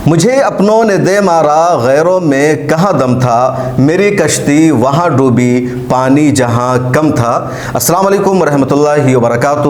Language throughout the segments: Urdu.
مجھے اپنوں نے دے مارا غیروں میں کہاں دم تھا، میری کشتی وہاں ڈوبی پانی جہاں کم تھا۔ السلام علیکم ورحمۃ اللہ وبرکاتہ۔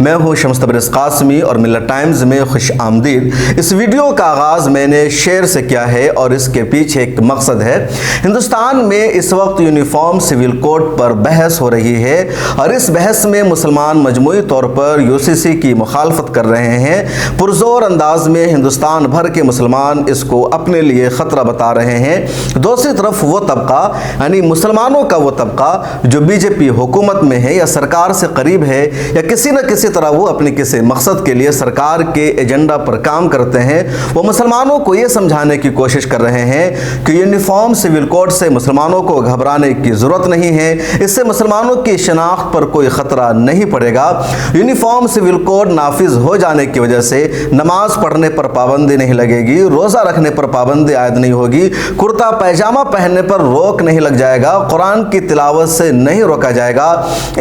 میں ہوں شمس تبریز قاسمی اور ملت ٹائمز میں خوش آمدید۔ اس ویڈیو کا آغاز میں نے شعر سے کیا ہے اور اس کے پیچھے ایک مقصد ہے۔ ہندوستان میں اس وقت یونیفارم سول کوڈ پر بحث ہو رہی ہے اور اس بحث میں مسلمان مجموعی طور پر UCC کی مخالفت کر رہے ہیں۔ پرزور انداز میں ہندوستان بھر کے مسلمان اس کو اپنے لیے خطرہ بتا رہے ہیں۔ دوسری طرف وہ طبقہ یعنی مسلمانوں کا وہ طبقہ جو BJP حکومت میں ہے یا سرکار سے قریب ہے یا کسی نہ کسی طرح وہ اپنے کسی مقصد کے لیے سرکار کے ایجنڈا پر کام کرتے ہیں، وہ مسلمانوں کو یہ سمجھانے کی کوشش کر رہے ہیں کہ یونیفارم سول کوڈ سے مسلمانوں کو گھبرانے کی ضرورت نہیں ہے، اس سے مسلمانوں کی شناخت پر کوئی خطرہ نہیں پڑے گا۔ یونیفارم سول کوڈ نافذ ہو جانے کی وجہ سے نماز پڑھنے پر پابندی نہیں لگے گی، روزہ رکھنے پر پابندی عائد نہیں ہوگی، کرتا پیجامہ پہننے پر روک نہیں لگ جائے گا، قرآن کی تلاوت سے نہیں روکا جائے گا۔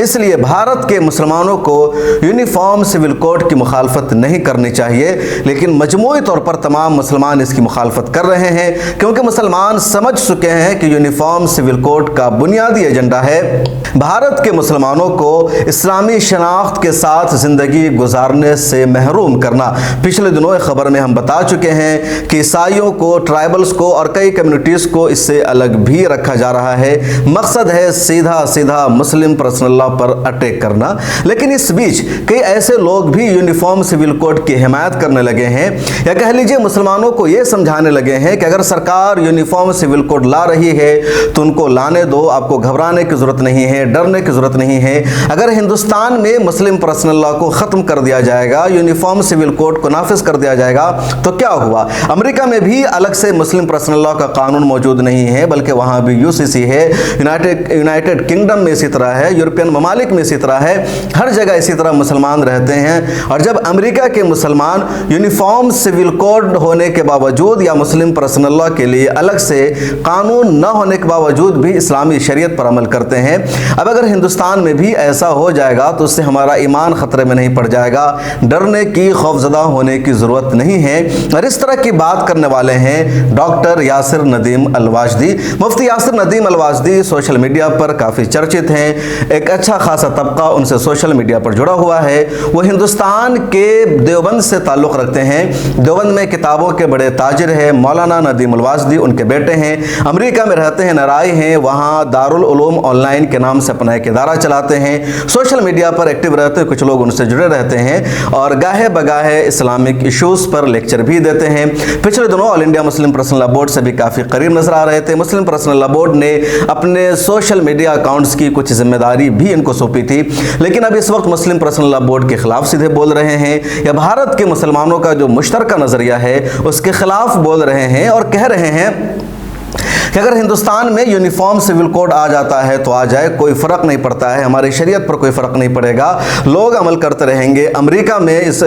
اس لیے بھارت کے مسلمانوں کو یونیفارم سول کوڈ کی مخالفت نہیں کرنی چاہیے، لیکن مجموعی طور پر تمام مسلمان اس کی مخالفت کر رہے ہیں کیونکہ مسلمان سمجھ چکے ہیں کہ یونیفارم سول کوڈ کا بنیادی ایجنڈا ہے بھارت کے مسلمانوں کو اسلامی شناخت کے ساتھ زندگی گزارنے سے محروم کرنا۔ پچھلے دنوں ایک خبر میں ہم بتا چکے ہیں کہ عیسائیوں کو، ٹرائبلز کو اور کئی کمیونٹیز کو اس سے الگ بھی رکھا جا رہا ہے۔ مقصد ہے سیدھا مسلم پرسنل لا پر اٹیک کرنا۔ لیکن اس بیچ کئی ایسے لوگ بھی یونیفارم سول کوڈ کی حمایت کرنے لگے ہیں یا کہہ لیجئے مسلمانوں کو یہ سمجھانے لگے ہیں کہ اگر سرکار یونیفارم سول کوڈ لا رہی ہے تو ان کو لانے دو، آپ کو گھبرانے کی ضرورت نہیں ہے، ڈرنے کی ضرورت نہیں ہے۔ اگر ہندوستان میں مسلم پرسنل لا کو ختم کر دیا جائے گا، یونیفارم سول کوڈ کو نافذ کر دیا جائے گا تو کیا ہوا؟ امریکہ میں بھی الگ سے مسلم پرسنل لا کا قانون موجود نہیں ہے، بلکہ وہاں بھی UCC ہے، یونائٹڈ کنگڈم میں اسی طرح ہے، یورپین ممالک میں اسی طرح ہے، ہر جگہ اسی طرح مسلمان رہتے ہیں۔ اور جب امریکہ کے مسلمان یونیفارم سول کوڈ ہونے کے باوجود یا مسلم پرسنل لا کے لیے الگ سے قانون نہ ہونے کے باوجود بھی اسلامی شریعت پر عمل کرتے ہیں، اب اگر ہندوستان میں بھی ایسا ہو جائے گا تو اس سے ہمارا ایمان خطرے میں نہیں پڑ جائے گا، ڈرنے کی، خوفزدہ ہونے کی ضرورت نہیں ہے۔ اور اس طرح کی بات کرنے والے ہیں ڈاکٹر یاسر ندیم الواجدی۔ مفتی یاسر ندیم الواجدی سوشل میڈیا پر کافی چرچت ہیں، ایک اچھا خاصا طبقہ ان سے سوشل میڈیا پر جڑا ہوا ہے۔ وہ ہندوستان کے دیوبند سے تعلق رکھتے ہیں، دیوبند میں کتابوں کے بڑے تاجر ہیں مولانا ندیم الواجدی، ان کے بیٹے ہیں، امریکہ میں رہتے ہیں، نرائی ہیں، وہاں دارالعلوم آن لائن کے نام سے اپنا ایک ادارہ چلاتے ہیں، سوشل میڈیا پر ایکٹیو رہتے ہیں، کچھ لوگ ان سے جڑے رہتے ہیں اور گاہے بگاہے اسلامک ایشوز پر لیکچر بھی دیتے ہیں۔ پچھلے دنوں آل انڈیا مسلم پرسنل لا بورڈ سے بھی کافی قریب نظر آ رہے تھے۔ مسلم پرسنل لا بورڈ نے اپنے سوشل میڈیا اکاؤنٹس کی کچھ ذمہ داری بھی ان کو سونپی تھی، لیکن اب اس وقت مسلم پرسنل لا بورڈ کے خلاف سیدھے بول رہے ہیں یا بھارت کے مسلمانوں کا جو مشترکہ نظریہ ہے اس کے خلاف بول رہے ہیں اور کہہ رہے ہیں کہ اگر ہندوستان میں یونیفارم سول کوڈ آ جاتا ہے تو آ جائے، کوئی فرق نہیں پڑتا ہے، ہماری شریعت پر کوئی فرق نہیں پڑے گا، لوگ عمل کرتے رہیں گے۔ امریکہ میں اس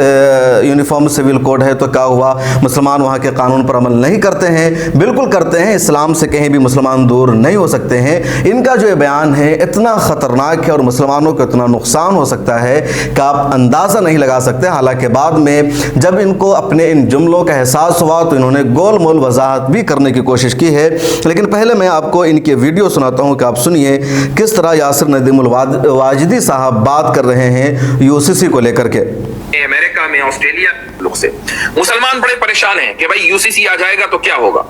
یونیفارم سول کوڈ ہے تو کیا ہوا؟ مسلمان وہاں کے قانون پر عمل نہیں کرتے ہیں؟ بالکل کرتے ہیں، اسلام سے کہیں بھی مسلمان دور نہیں ہو سکتے ہیں۔ ان کا جو بیان ہے اتنا خطرناک ہے اور مسلمانوں کو اتنا نقصان ہو سکتا ہے کہ آپ اندازہ نہیں لگا سکتے۔ حالانکہ بعد میں جب ان کو اپنے ان جملوں کا احساس ہوا تو انہوں نے گول مول وضاحت بھی کرنے کی کوشش کی ہے، لیکن پہلے میں آپ کو ان کے ویڈیو سناتا ہوں کہ آپ سنیے کس طرح یاسر ندیم الواجدی صاحب بات کر رہے ہیں UCC کو لے کر کے۔ امریکہ میں، آسٹریلیا لوگ سے مسلمان بڑے پریشان ہیں کہ بھائی UCC آ جائے گا تو کیا ہوگا؟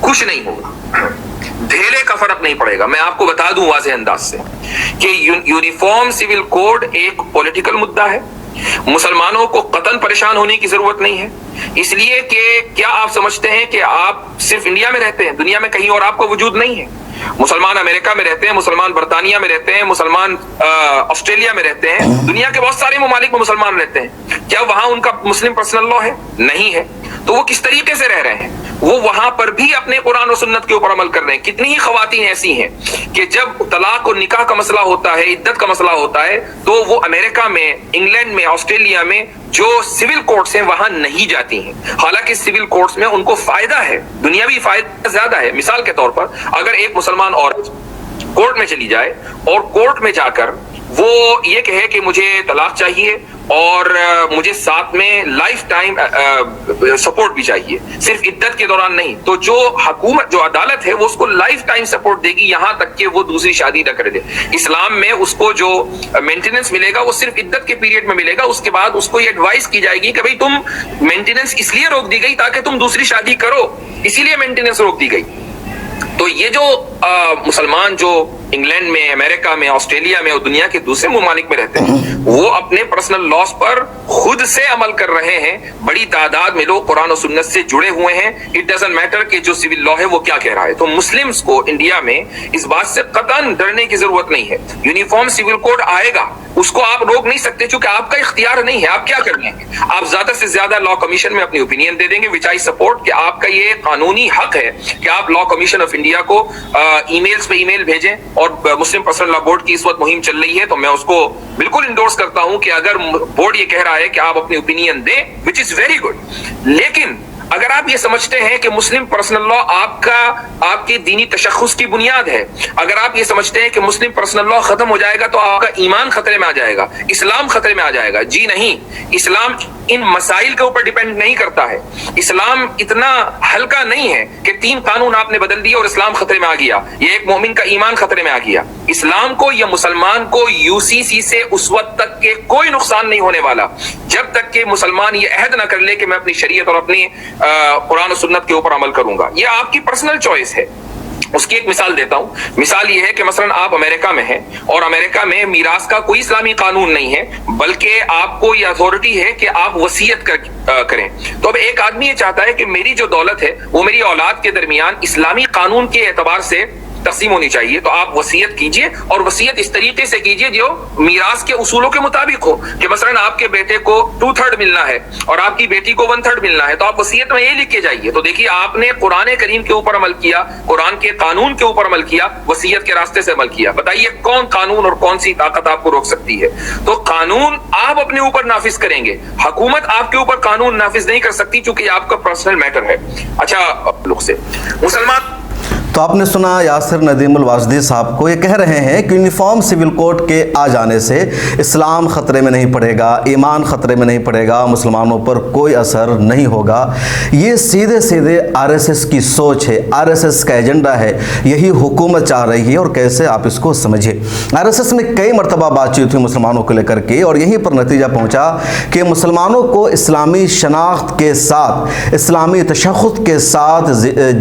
کچھ نہیں ہوگا، دھیلے کا فرق نہیں پڑے گا۔ میں آپ کو بتا دوں واضح انداز سے کہ یونیفارم سول کوڈ ایک پولیٹیکل مدعا ہے، مسلمانوں کو قطعاً پریشان ہونے کی ضرورت نہیں ہے، اس لیے کہ کیا آپ سمجھتے ہیں کہ آپ صرف انڈیا میں رہتے ہیں؟ دنیا میں کہیں اور آپ کا وجود نہیں ہے؟ مسلمان امریکہ میں رہتے ہیں، مسلمان برطانیہ میں رہتے ہیں، مسلمان آسٹریلیا میں رہتے ہیں، دنیا کے بہت سارے ممالک میں مسلمان رہتے ہیں، کیا وہاں ان کا مسلم پرسنل لا ہے؟ نہیں ہے۔ تو وہ کس طریقے سے رہ رہے ہیں؟ وہ وہاں پر بھی اپنے قرآن و سنت کے اوپر عمل کر رہے ہیں۔ کتنی ہی خواتین ایسی ہیں کہ جب طلاق اور نکاح کا مسئلہ ہوتا ہے، عدت کا مسئلہ ہوتا ہے، تو وہ امریکہ میں، انگلینڈ میں، آسٹریلیا میں جو سول کورٹس ہیں وہاں نہیں جاتی ہیں، حالانکہ سول کورٹس میں ان کو فائدہ ہے، دنیاوی فائدہ زیادہ ہے۔ مثال کے طور پر اگر ایک مسلمان عورت کورٹ میں چلی جائے اور کورٹ میں جا کر وہ یہ کہے کہ مجھے طلاق چاہیے اور مجھے ساتھ میں لائف ٹائم سپورٹ بھی چاہیے, صرف عدت کے دوران نہیں. تو جو حکومت, جو عدالت ہے, وہ اس کو لائف ٹائم سپورٹ دے گی یہاں تک کہ وہ دوسری شادی نہ کر دے. اسلام میں اس کو جو مینٹیننس ملے گا وہ صرف عدت کے پیریڈ میں ملے گا. اس کے بعد اس کو یہ ایڈوائز کی جائے گی کہ بھئی تم مینٹیننس اس لیے روک دی گئی تاکہ تم دوسری شادی کرو, اسی لیے مینٹیننس روک دی گئی. تو یہ جو مسلمان جو انگلینڈ میں, امریکہ میں, آسٹریلیا میں اور دنیا کے دوسرے ممالک میں رہتے ہیں, وہ اپنے پرسنل لاز پر خود سے عمل کر رہے ہیں. بڑی تعداد میں لوگ قرآن و سنت سے جڑے ہوئے ہیں. اٹ ڈزنٹ میٹر کہ جو سول لا ہے وہ کیا کہہ رہا ہے. تو مسلمز کو انڈیا میں اس بات سے قطعاً ڈرنے کی ضرورت نہیں ہے. یونیفارم سول کوڈ آئے گا, اس کو آپ روک نہیں سکتے چونکہ آپ کا اختیار نہیں ہے. آپ کیا کر لیں گے؟ آپ زیادہ سے زیادہ لا کمیشن میں اپنی اوپینین دے دیں گے, وچ آئی سپورٹ, کہ آپ کا یہ قانونی حق ہے کہ آپ لا کمیشن آف انڈیا کو ای میلز پہ ای میل بھیجیں. اور مسلم پرسنل لا بورڈ کی اس وقت مہم چل رہی ہے, تو میں اس کو بالکل انڈورس کرتا ہوں کہ اگر بورڈ یہ کہہ رہا ہے کہ آپ اپنی اوپینین دیں, وچ از ویری گڈ. لیکن اگر آپ یہ سمجھتے ہیں کہ مسلم پرسنل لا آپ کے دینی تشخص کی بنیاد ہے, اگر آپ یہ سمجھتے ہیں کہ مسلم پرسنل لا ختم ہو جائے گا تو آپ کا ایمان خطرے میں آ جائے گا, اسلام خطرے میں آ جائے گا, جی نہیں. اسلام ان مسائل کے اوپر ڈیپینڈ نہیں کرتا ہے. اسلام اتنا ہلکا نہیں ہے کہ 3 قانون آپ نے بدل دیے اور اسلام خطرے میں آ گیا, یہ ایک مومن کا ایمان خطرے میں آ گیا. اسلام کو یا مسلمان کو UCC سے اس وقت تک کہ کوئی نقصان نہیں ہونے والا جب تک کہ مسلمان یہ عہد نہ کر لے کہ میں اپنی شریعت اور اپنی قرآن و سنت کے اوپر عمل کروں گا. یہ آپ کی پرسنل چوائس ہے. اس کی ایک مثال دیتا ہوں. مثال یہ ہے کہ مثلا آپ امریکہ میں ہیں اور امریکہ میں میراث کا کوئی اسلامی قانون نہیں ہے, بلکہ آپ کو یہ اتھارٹی ہے کہ آپ وصیت کریں. تو اب ایک آدمی یہ چاہتا ہے کہ میری جو دولت ہے وہ میری اولاد کے درمیان اسلامی قانون کے اعتبار سے تقسیم ہونی چاہیے. تو آپ وصیت کیجئے, اور وصیت اس طریقے سے کیجئے جو میراث کے اصولوں کے مطابق ہو, کہ مثلا آپ کے بیٹے کو 2/3 ملنا ہے اور آپ کی بیٹی کو 1/3 ملنا ہے, تو آپ وصیت میں یہ لکھ کے جائیے. تو دیکھیے آپ نے قرآن کریم کے اوپر عمل کیا, قرآن کے قانون کے اوپر عمل کیا, وصیت کے راستے سے عمل کیا. بتائیے کون قانون اور کون سی طاقت آپ کو روک سکتی ہے؟ تو قانون آپ اپنے اوپر نافذ کریں گے, حکومت آپ کے اوپر قانون نافذ نہیں کر سکتی, چونکہ یہ آپ کا پرسنل میٹر ہے. اچھا لوگ سے مسلمان. تو آپ نے سنا یاسر ندیم الواسدی صاحب کو, یہ کہہ رہے ہیں کہ یونیفارم سول کوڈ کے آ جانے سے اسلام خطرے میں نہیں پڑے گا, ایمان خطرے میں نہیں پڑے گا, مسلمانوں پر کوئی اثر نہیں ہوگا. یہ سیدھے سیدھے RSS کی سوچ ہے, RSS کا ایجنڈا ہے, یہی حکومت چاہ رہی ہے. اور کیسے آپ اس کو سمجھے. RSS میں کئی مرتبہ بات چیت ہوئی مسلمانوں کو لے کر کے, اور یہیں پر نتیجہ پہنچا کہ مسلمانوں کو اسلامی شناخت کے ساتھ, اسلامی تشخص کے ساتھ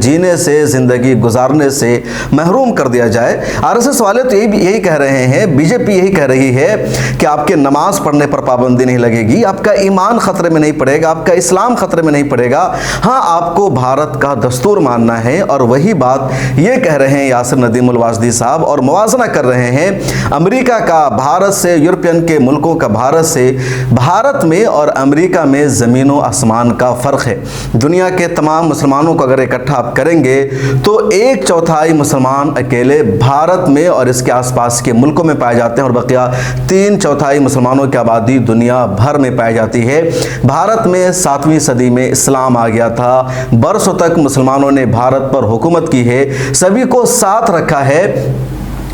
جینے سے, زندگی گزارنے سے محروم کر دیا جائے. RSS والے تو یہی کہہ رہے ہیں, BJP یہی کہہ رہی ہے کہ آپ کے نماز پڑھنے پر پابندی نہیں لگے گی, آپ کا ایمان خطرے میں نہیں پڑے گا, آپ کا اسلام خطرے میں نہیں پڑے گا. ہاں, آپ کو بھارت کا دستور ماننا ہے. اور وہی بات یہ کہہ رہے ہیں یاسر ندیم الواسدی صاحب, اور موازنہ کر رہے ہیں امریکہ کا بھارت سے, یورپین کے ملکوں کا بھارت سے. بھارت میں اور امریکہ میں زمین و آسمان کا فرق ہے. دنیا کے تمام مسلمانوں کو اگر اکٹھا آپ کریں گے تو 1/4 مسلمان اکیلے بھارت میں اور اس کے آس پاس کے ملکوں میں پائے جاتے ہیں, اور بقیہ 3/4 مسلمانوں کی آبادی دنیا بھر میں پائی جاتی ہے. بھارت میں 7ویں صدی میں اسلام آ گیا تھا, برسوں تک مسلمانوں نے بھارت پر حکومت کی ہے, سبھی کو ساتھ رکھا ہے,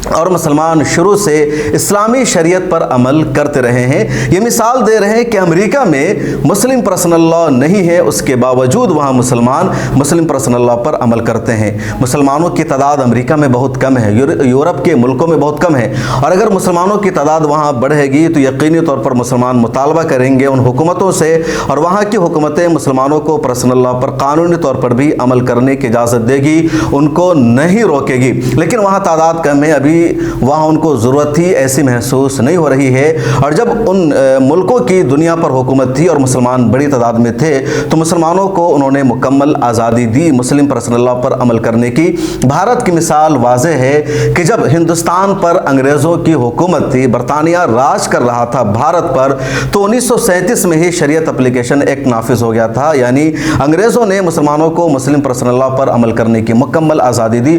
اور مسلمان شروع سے اسلامی شریعت پر عمل کرتے رہے ہیں. یہ مثال دے رہے ہیں کہ امریکہ میں مسلم پرسنل لا نہیں ہے, اس کے باوجود وہاں مسلمان مسلم پرسنل لا پر عمل کرتے ہیں. مسلمانوں کی تعداد امریکہ میں بہت کم ہے, یورپ کے ملکوں میں بہت کم ہے, اور اگر مسلمانوں کی تعداد وہاں بڑھے گی تو یقینی طور پر مسلمان مطالبہ کریں گے ان حکومتوں سے, اور وہاں کی حکومتیں مسلمانوں کو پرسنل لا پر قانونی طور پر بھی عمل کرنے کی اجازت دے گی, ان کو نہیں روکے گی. لیکن وہاں تعداد کم ہے, ابھی وہاں ان کو ضرورت تھی ایسی محسوس نہیں ہو رہی ہے. اور جب ان ملکوں کی دنیا پر حکومت تھی اور مسلمان بڑی تعداد میں تھے تو مسلمانوں کو انہوں نے مکمل آزادی دی مسلم پرسنل لا پر عمل کرنے کی. بھارت کی مثال واضح ہے کہ جب ہندوستان پر انگریزوں کی حکومت تھی, برطانیہ راج کر رہا تھا بھارت پر, تو 1937 میں ہی شریعت اپلیکیشن ایکٹ نافذ ہو گیا تھا. یعنی انگریزوں نے مسلمانوں کو مسلم پرسنل لا پر عمل کرنے کی مکمل آزادی دی,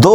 2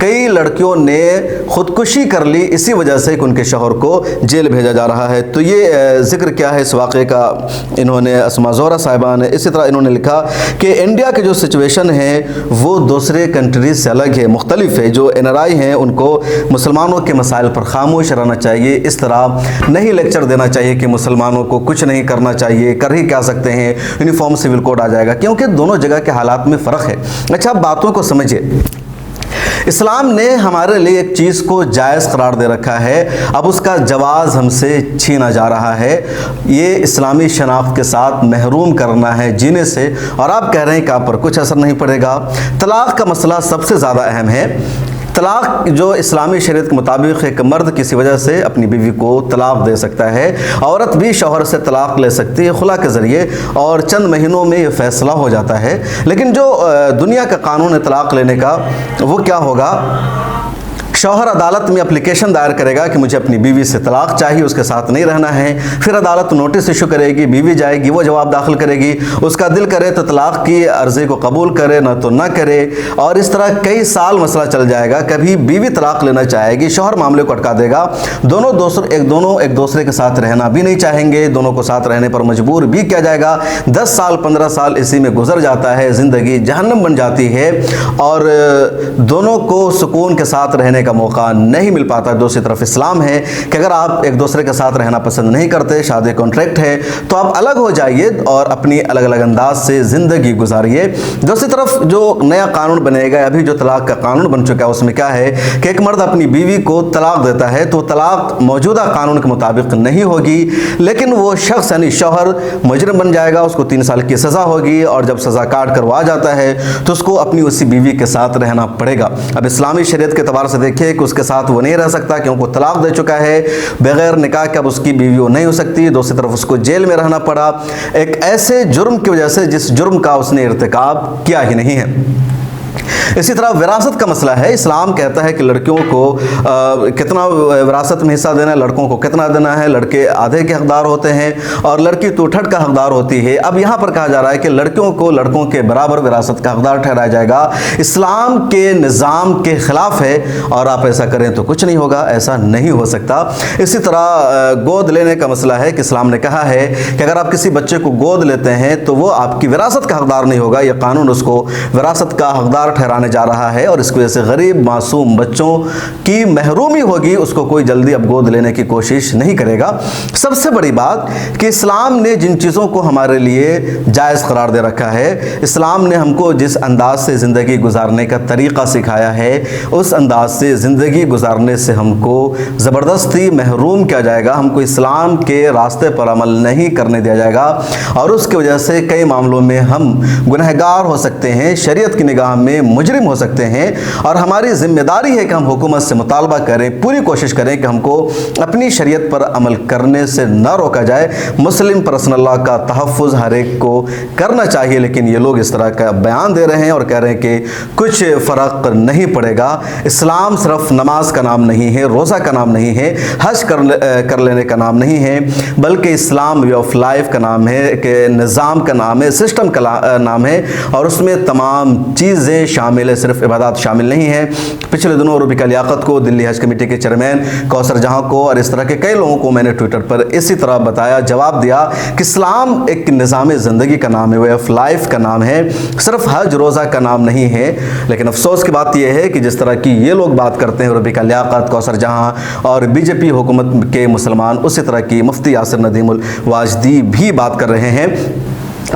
کئی لڑکیوں نے خودکشی کر لی اسی وجہ سے کہ ان کے شوہر کو جیل بھیجا جا رہا ہے۔ تو یہ ذکر کیا ہے اس واقعے کا، انہوں نے اسما زہرا صاحبہ نے اسی طرح انہوں نے لکھا کہ انڈیا کے جو سچویشن ہے وہ دوسرے کنٹریز سے الگ ہے، مختلف ہے۔ جو NRI ہیں ان کو مسلمانوں کے مسائل پر خاموش رہنا چاہیے، اس طرح نہیں لیکچر دینا چاہیے کہ مسلمانوں کو کچھ نہیں کرنا چاہیے، کر ہی کیا سکتے ہیں، یونیفارم سول کوڈ آ جائے گا، کیونکہ دونوں جگہ کے حالات میں فرق ہے۔ اچھا، باتوں کو سمجھے، اسلام نے ہمارے لیے ایک چیز کو جائز قرار دے رکھا ہے، اب اس کا جواز ہم سے چھینا جا رہا ہے، یہ اسلامی شناخت کے ساتھ محروم کرنا ہے جینے سے، اور آپ کہہ رہے ہیں کہ آپ پر کچھ اثر نہیں پڑے گا۔ طلاق کا مسئلہ سب سے زیادہ اہم ہے۔ طلاق جو اسلامی شریعت کے مطابق ایک مرد کسی وجہ سے اپنی بیوی کو طلاق دے سکتا ہے، عورت بھی شوہر سے طلاق لے سکتی ہے خلا کے ذریعے، اور چند مہینوں میں یہ فیصلہ ہو جاتا ہے۔ لیکن جو دنیا کا قانون ہے طلاق لینے کا، وہ کیا ہوگا؟ شوہر عدالت میں اپلیکیشن دائر کرے گا کہ مجھے اپنی بیوی سے طلاق چاہیے، اس کے ساتھ نہیں رہنا ہے، پھر عدالت نوٹس ایشو کرے گی، بیوی جائے گی، وہ جواب داخل کرے گی، اس کا دل کرے تو طلاق کی عرضی کو قبول کرے، نہ تو نہ کرے، اور اس طرح کئی سال مسئلہ چل جائے گا۔ کبھی بیوی طلاق لینا چاہے گی، شوہر معاملے کو اٹکا دے گا، دونوں ایک دوسرے کے ساتھ رہنا بھی نہیں چاہیں گے، دونوں کو ساتھ رہنے پر مجبور بھی کیا جائے گا، 10 سال 15 سال اسی میں گزر جاتا ہے، زندگی جہنم بن جاتی ہے، اور دونوں کو سکون کے ساتھ رہنے کا موقع نہیں مل پاتا۔ دوسری طرف اسلام ہے کہ اگر آپ ایک دوسرے کے ساتھ رہنا پسند نہیں کرتے، شادی کانٹریکٹ ہے، تو آپ الگ ہو جائیے اور اپنی الگ الگ انداز سے زندگی گزاریے۔ دوسری طرف جو نیا قانون بنے گا، ابھی جو طلاق کا قانون بن چکا ہے، اس میں کیا ہے کہ ایک مرد اپنی بیوی کو طلاق دیتا ہے تو طلاق موجودہ قانون کے مطابق نہیں ہوگی، لیکن وہ شخص یعنی شوہر مجرم بن جائے گا، اس کو 3 سال کی سزا ہوگی، اور جب سزا کاٹ کر وہ آ جاتا ہے تو اس کو اپنی اسی بیوی کے ساتھ رہنا پڑے گا۔ اب اسلامی شریعت کے اعتبار سے دیکھیں کہ اس کے ساتھ وہ نہیں رہ سکتا کیونکہ وہ طلاق دے چکا ہے، بغیر نکاح کے اب اس کی بیوی وہ نہیں ہو سکتی، دوسری طرف اس کو جیل میں رہنا پڑا ایک ایسے جرم کی وجہ سے جس جرم کا اس نے ارتکاب کیا ہی نہیں ہے۔ اسی طرح وراثت کا مسئلہ ہے، اسلام کہتا ہے کہ لڑکیوں کو کتنا وراثت میں حصہ دینا ہے، لڑکوں کو کتنا دینا ہے، لڑکے آدھے کے حقدار ہوتے ہیں اور لڑکی 2/3 کا حقدار ہوتی ہے۔ اب یہاں پر کہا جا رہا ہے کہ لڑکیوں کو لڑکوں کے برابر وراثت کا حقدار ٹھہرایا جائے گا، اسلام کے نظام کے خلاف ہے، اور آپ ایسا کریں تو کچھ نہیں ہوگا، ایسا نہیں ہو سکتا۔ اسی طرح گود لینے کا مسئلہ ہے کہ اسلام نے کہا ہے کہ اگر آپ کسی بچے کو گود لیتے ہیں تو وہ آپ کی وراثت کا حقدار نہیں ہوگا، یہ قانون اس کو وراثت کا حقدار ٹھہرانے جا رہا ہے، اور اس کی وجہ سے غریب معصوم بچوں کی محرومی ہوگی، اس کو کوئی جلدی اب گود لینے کی کوشش نہیں کرے گا۔ سب سے بڑی بات کہ اسلام نے جن چیزوں کو ہمارے لیے جائز قرار دے رکھا ہے، اسلام نے ہم کو جس انداز سے زندگی گزارنے کا طریقہ سکھایا ہے، اس انداز سے زندگی گزارنے سے ہم کو زبردستی محروم کیا جائے گا، ہم کو اسلام کے راستے پر عمل نہیں کرنے دیا جائے گا، اور اس کی وجہ سے کئی معاملوں میں ہم گنہگار ہو سکتے ہیں، شریعت کی نگاہ میں مجرم ہو سکتے ہیں، اور ہماری ذمہ داری ہے کہ ہم حکومت سے مطالبہ کریں، پوری کوشش کریں کہ ہم کو اپنی شریعت پر عمل کرنے سے نہ روکا جائے۔ مسلم پرسنل لاء کا تحفظ ہر ایک کو کرنا چاہیے، لیکن یہ لوگ اس طرح کا بیان دے رہے ہیں اور کہہ رہے ہیں کہ کچھ فرق نہیں پڑے گا۔ اسلام صرف نماز کا نام نہیں ہے، روزہ کا نام نہیں ہے، حج کر لینے کا نام نہیں ہے، بلکہ اسلام وے آف لائف کا نام ہے، کہ نظام کا نام ہے، سسٹم کا نام ہے، اور اس میں تمام چیزیں شامل ہے، صرف عبادات شامل نہیں ہے۔ پچھلے دنوں ربیکہ لیاقت کو، دلی حج کمیٹی کے چیئرمین کوثر جہاں کو، اور اس طرح کے کئی لوگوں کو میں نے ٹویٹر پر اسی طرح بتایا، جواب دیا کہ اسلام ایک نظام زندگی کا نام ہے، وے آف لائف کا نام ہے، صرف حج روزہ کا نام نہیں ہے۔ لیکن افسوس کی بات یہ ہے کہ جس طرح کی یہ لوگ بات کرتے ہیں، ربیکہ لیاقت، کوثر جہاں اور BJP حکومت کے مسلمان، اسی طرح کی مفتی یاسر ندیم الواجدی بھی بات کر رہے ہیں۔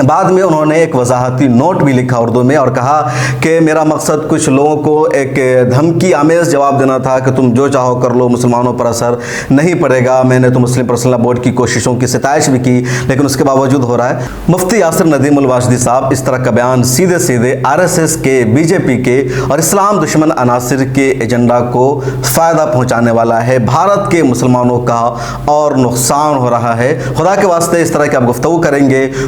بعد میں انہوں نے ایک وضاحتی نوٹ بھی لکھا اردو میں اور کہا کہ میرا مقصد کچھ لوگوں کو ایک دھمکی آمیز جواب دینا تھا کہ تم جو چاہو کر لو، مسلمانوں پر اثر نہیں پڑے گا۔ میں نے تو مسلم پرسنل لاء بورڈ کی کوششوں کی ستائش بھی کی، لیکن اس کے باوجود ہو رہا ہے۔ مفتی یاسر ندیم الواجدی صاحب اس طرح کا بیان سیدھے سیدھے RSS کے، BJP کے اور اسلام دشمن عناصر کے ایجنڈا کو فائدہ پہنچانے والا ہے، بھارت کے مسلمانوں کا اور نقصان ہو رہا ہے۔ خدا کے واسطے اس طرح کی آپ گفتگو کریں گے